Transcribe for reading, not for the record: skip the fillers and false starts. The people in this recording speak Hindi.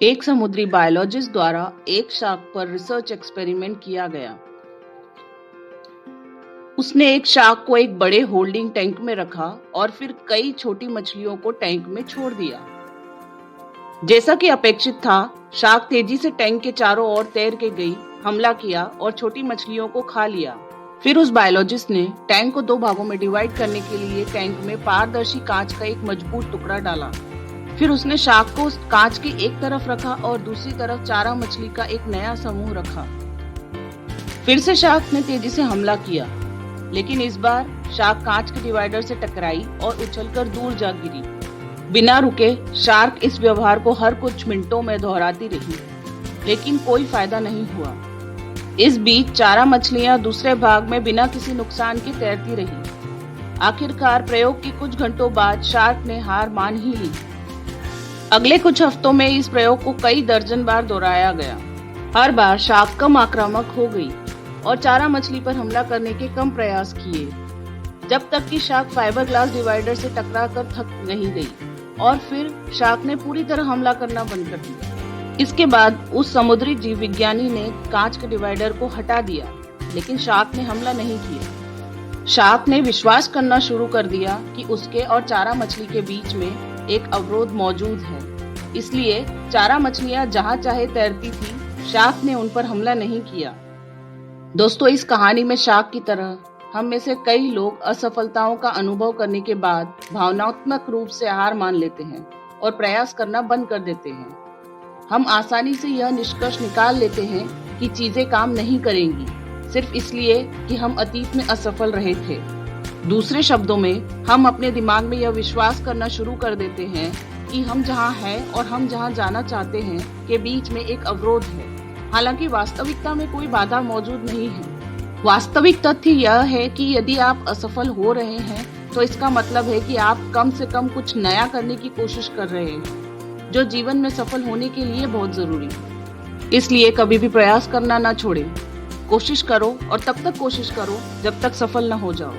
एक समुद्री बायोलॉजिस्ट द्वारा एक शार्क पर रिसर्च एक्सपेरिमेंट किया गया। उसने एक शार्क को एक बड़े होल्डिंग टैंक में रखा और फिर कई छोटी मछलियों को टैंक में छोड़ दिया। जैसा कि अपेक्षित था, शार्क तेजी से टैंक के चारों ओर तैर के गई, हमला किया और छोटी मछलियों को खा लिया। फिर उस बायोलॉजिस्ट ने टैंक को दो भागों में डिवाइड करने के लिए टैंक में पारदर्शी कांच का एक मजबूत टुकड़ा डाला। फिर उसने शार्क को कांच की एक तरफ रखा और दूसरी तरफ चारा मछली का एक नया समूह रखा। फिर से शार्क ने तेजी से हमला किया, लेकिन इस बार शार्क कांच के डिवाइडर से टकराई और उछलकर दूर जा गिरी। बिना रुके शार्क इस व्यवहार को हर कुछ मिनटों में दोहराती रही, लेकिन कोई फायदा नहीं हुआ। इस बीच चारा मछलियां दूसरे भाग में बिना किसी नुकसान के तैरती रही। आखिरकार प्रयोग के कुछ घंटों बाद शार्क ने हार मान ही ली। अगले कुछ हफ्तों में इस प्रयोग को कई दर्जन बार दोहराया गया। हर बार शार्क कम आक्रामक हो गई और चारा मछली पर हमला करने के कम प्रयास किए, जब तक कि शार्क फाइबर ग्लास डिवाइडर से टकराकर थक नहीं गई और फिर शार्क ने पूरी तरह हमला करना बंद कर दिया। इसके बाद उस समुद्री जीव विज्ञानी ने कांच के डिवाइडर को हटा दिया, लेकिन शार्क ने हमला नहीं किया। शार्क ने विश्वास करना शुरू कर दिया कि उसके और चारा मछली के बीच में एक अवरोध मौजूद है, इसलिए चारा मछलियां जहां चाहे तैरती थी। शार्क ने उन पर हमला नहीं किया। दोस्तों, इस कहानी में शार्क की तरह हम में से कई लोग असफलताओं का अनुभव करने के बाद भावनात्मक रूप से हार मान लेते हैं और प्रयास करना बंद कर देते हैं। हम आसानी से यह निष्कर्ष निकाल लेते हैं कि चीजें काम नहीं करेंगी, सिर्फ इसलिए कि हम अतीत में असफल रहे थे। दूसरे शब्दों में, हम अपने दिमाग में यह विश्वास करना शुरू कर देते हैं कि हम जहां हैं और हम जहां जाना चाहते हैं के बीच में एक अवरोध है, हालांकि वास्तविकता में कोई बाधा मौजूद नहीं है। वास्तविक तथ्य यह है कि यदि आप असफल हो रहे हैं, तो इसका मतलब है कि आप कम से कम कुछ नया करने की कोशिश कर रहे हैं, जो जीवन में सफल होने के लिए बहुत जरूरी है। इसलिए कभी भी प्रयास करना ना छोड़ें। कोशिश करो और तब तक कोशिश करो जब तक सफल न हो जाओ।